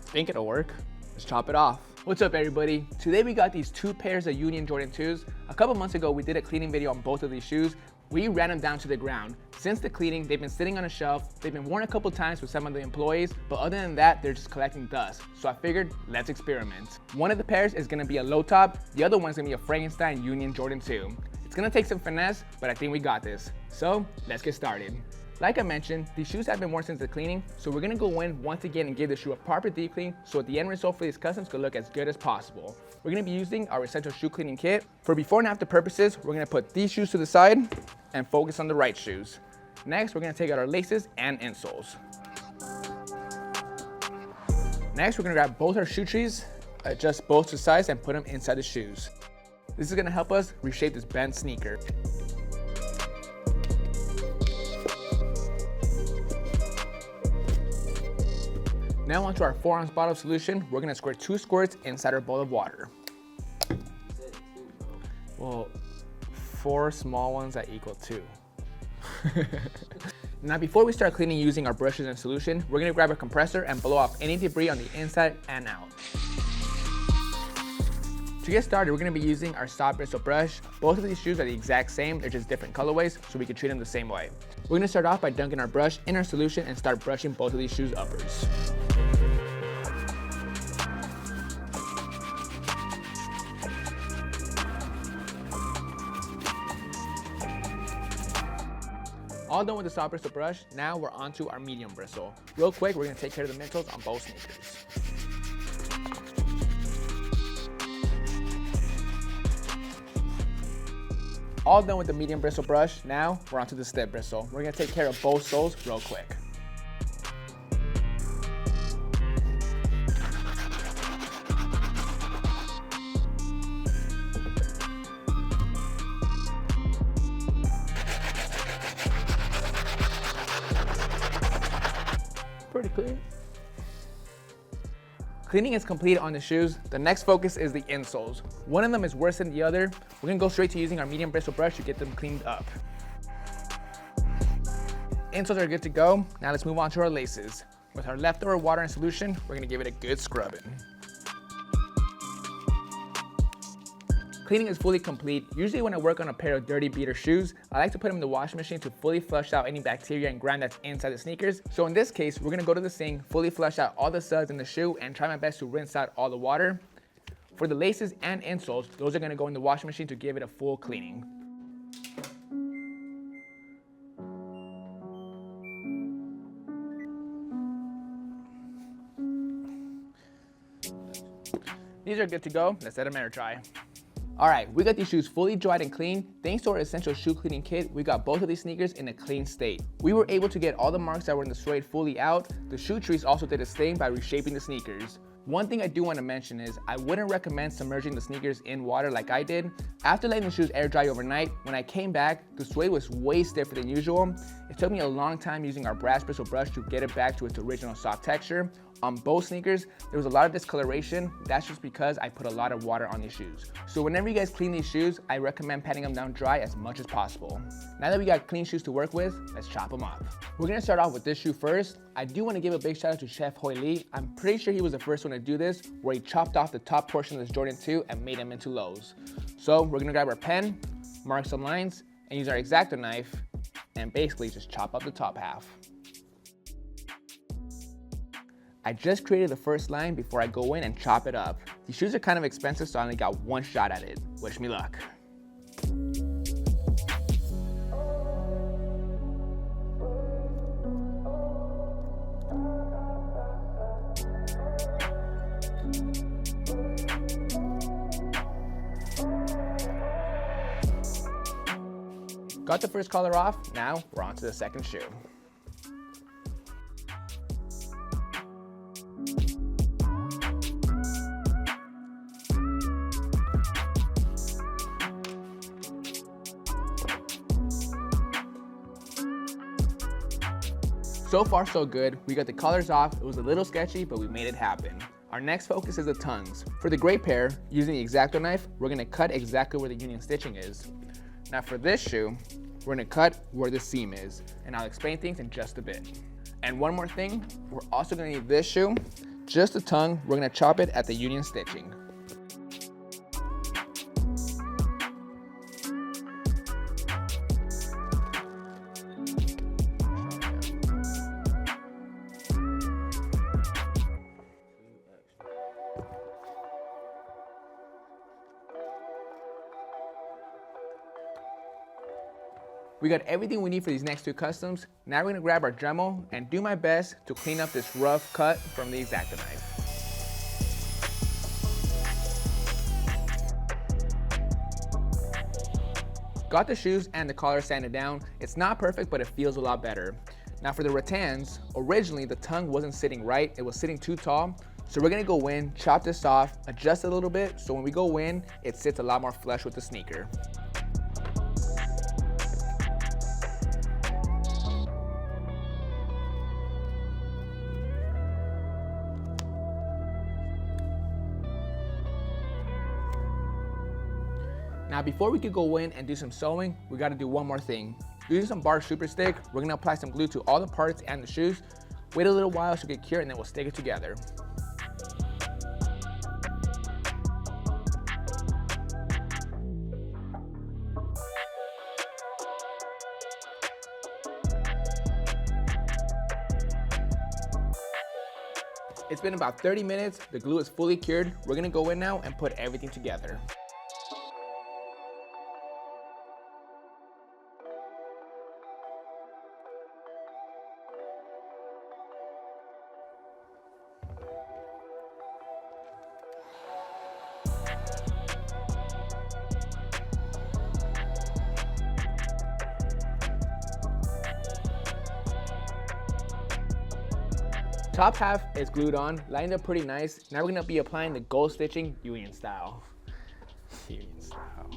think it'll work. Let's chop it off. What's up everybody? Today we got these two pairs of Union Jordan 2s. A couple months ago we did a cleaning video on both of these shoes. We ran them down to the ground. Since the cleaning, they've been sitting on a shelf. They've been worn a couple times with some of the employees, but other than that, they're just collecting dust. So I figured, let's experiment. One of the pairs is gonna be a low top. The other one's gonna be a Frankenstein Union Jordan 2. It's gonna take some finesse, but I think we got this. So let's get started. Like I mentioned, these shoes have been worn since the cleaning, so we're gonna go in once again and give the shoe a proper deep clean so the end result for these customs could look as good as possible. We're gonna be using our Essential Shoe Cleaning Kit. For before and after purposes, we're gonna put these shoes to the side and focus on the right shoes. Next, we're gonna take out our laces and insoles. Next, we're gonna grab both our shoe trees, adjust both to size and put them inside the shoes. This is gonna help us reshape this bent sneaker. Now onto our 4-ounce bottle of solution, we're gonna squirt 2 squirts inside our bowl of water. Well, 4 small ones that equal 2. Now before we start cleaning using our brushes and solution, we're gonna grab a compressor and blow off any debris on the inside and out. To get started, we're gonna be using our soft bristle brush. Both of these shoes are the exact same, they're just different colorways, so we can treat them the same way. We're gonna start off by dunking our brush in our solution and start brushing both of these shoes upwards. All done with the soft bristle brush, now we're on to our medium bristle. Real quick, we're gonna take care of the midsoles on both sneakers. All done with the medium bristle brush, now we're onto the stiff bristle. We're gonna take care of both soles real quick. Pretty clean. Cleaning is complete on the shoes. The next focus is the insoles. One of them is worse than the other. We're gonna go straight to using our medium bristle brush to get them cleaned up. Insoles are good to go. Now let's move on to our laces. With our leftover water and solution, we're gonna give it a good scrubbing. Cleaning is fully complete. Usually when I work on a pair of dirty beater shoes, I like to put them in the washing machine to fully flush out any bacteria and grime that's inside the sneakers. So in this case, we're gonna go to the sink, fully flush out all the suds in the shoe and try my best to rinse out all the water. For the laces and insoles, those are gonna go in the washing machine to give it a full cleaning. These are good to go. Let's let them air dry. All right, we got these shoes fully dried and clean. Thanks to our Essential Shoe Cleaning Kit, we got both of these sneakers in a clean state. We were able to get all the marks that were in the suede fully out. The shoe trees also did the same by reshaping the sneakers. One thing I do want to mention is I wouldn't recommend submerging the sneakers in water like I did. After letting the shoes air dry overnight, when I came back, the suede was way stiffer than usual. It took me a long time using our brass bristle brush to get it back to its original soft texture. On both sneakers, there was a lot of discoloration. That's just because I put a lot of water on these shoes. So whenever you guys clean these shoes, I recommend patting them down dry as much as possible. Now that we got clean shoes to work with, let's chop them up. We're gonna start off with this shoe first. I do wanna give a big shout out to Chef Hoy Lee. I'm pretty sure he was the first one to do this, where he chopped off the top portion of this Jordan 2 and made them into lows. So we're gonna grab our pen, mark some lines, and use our X-Acto knife, and basically just chop up the top half. I just created the first line before I go in and chop it up. These shoes are kind of expensive, so I only got one shot at it. Wish me luck. Got the first collar off, now we're on to the second shoe. So far so good. We got the collars off. It was a little sketchy, but we made it happen. Our next focus is the tongues. For the gray pair, using the X-Acto knife, we're gonna cut exactly where the union stitching is. Now for this shoe, we're gonna cut where the seam is, and I'll explain things in just a bit. And one more thing, we're also gonna need this shoe just the tongue, we're gonna chop it at the union stitching. We got everything we need for these next two customs. Now we're gonna grab our Dremel and do my best to clean up this rough cut from the X-Acto knife. Got the shoes and the collar sanded down. It's not perfect, but it feels a lot better. Now for the rattans, originally the tongue wasn't sitting right, it was sitting too tall. So we're gonna go in, chop this off, adjust it a little bit, so when we go in, it sits a lot more flush with the sneaker. Now before we could go in and do some sewing, we gotta do one more thing. Using some bar super stick, we're gonna apply some glue to all the parts and the shoes. Wait a little while so it get cured and then we'll stick it together. It's been about 30 minutes, the glue is fully cured. We're gonna go in now and put everything together. Top half is glued on, lined up pretty nice. Now we're gonna be applying the gold stitching union style. Union style.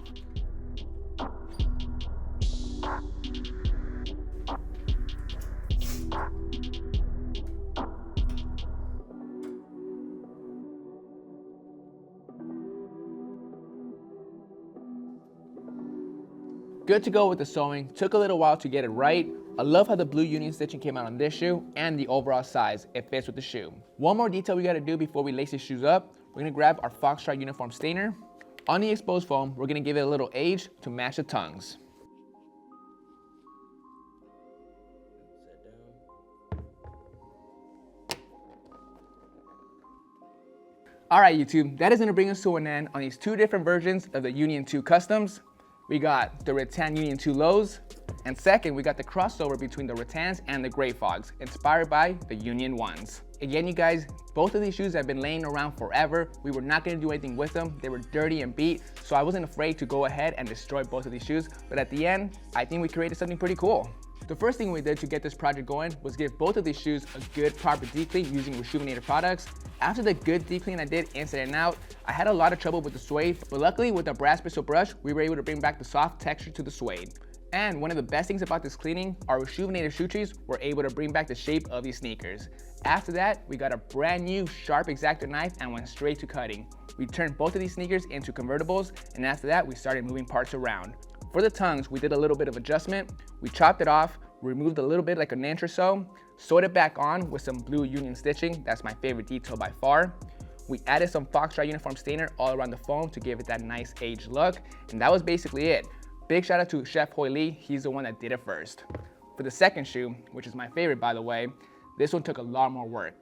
Good to go with the sewing. Took a little while to get it right. I love how the blue union stitching came out on this shoe and the overall size. It fits with the shoe. One more detail we gotta do before we lace these shoes up. We're gonna grab our Foxtrot uniform stainer. On the exposed foam, we're gonna give it a little age to match the tongues. All right, YouTube, that is gonna bring us to an end on these two different versions of the Union 2 Customs. We got the rattan Union 2 lows, and second, we got the crossover between the rattans and the gray fogs, inspired by the Union 1s. Again, you guys, both of these shoes have been laying around forever. We were not gonna do anything with them. They were dirty and beat, so I wasn't afraid to go ahead and destroy both of these shoes. But at the end, I think we created something pretty cool. The first thing we did to get this project going was give both of these shoes a good proper deep clean using RESHOEVN8R products. After the good deep clean I did inside and out, I had a lot of trouble with the suede, but luckily with the brass bristle brush, we were able to bring back the soft texture to the suede. And one of the best things about this cleaning, our RESHOEVN8R shoe trees were able to bring back the shape of these sneakers. After that, we got a brand new sharp X-Acto knife and went straight to cutting. We turned both of these sneakers into convertibles, and after that, we started moving parts around. For the tongues, we did a little bit of adjustment. We chopped it off, removed a little bit, like an inch or so, sewed it back on with some blue union stitching. That's my favorite detail by far. We added some Foxtrot uniform stainer all around the foam to give it that nice aged look, and that was basically it. Big shout out to Chef Hoy Lee, he's the one that did it first. For the second shoe, which is my favorite by the way, this one took a lot more work.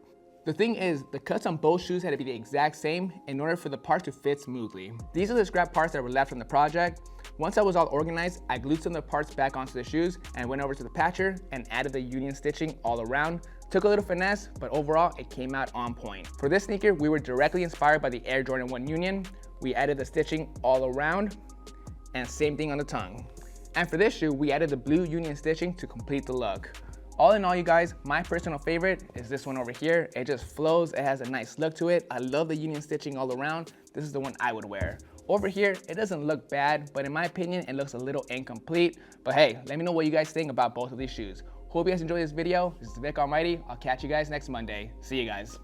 The thing is, the cuts on both shoes had to be the exact same in order for the part to fit smoothly. These are the scrap parts that were left from the project. Once I was all organized, I glued some of the parts back onto the shoes and went over to the patcher and added the union stitching all around. Took a little finesse, but overall it came out on point. For this sneaker, we were directly inspired by the Air Jordan 1 Union. We added the stitching all around, and same thing on the tongue. And for this shoe, we added the blue union stitching to complete the look. All in all, you guys, my personal favorite is this one over here. It just flows, it has a nice look to it. I love the union stitching all around. This is the one I would wear. Over here, it doesn't look bad, but in my opinion, it looks a little incomplete. But hey, let me know what you guys think about both of these shoes. Hope you guys enjoyed this video. This is Vick Almighty. I'll catch you guys next Monday. See you guys.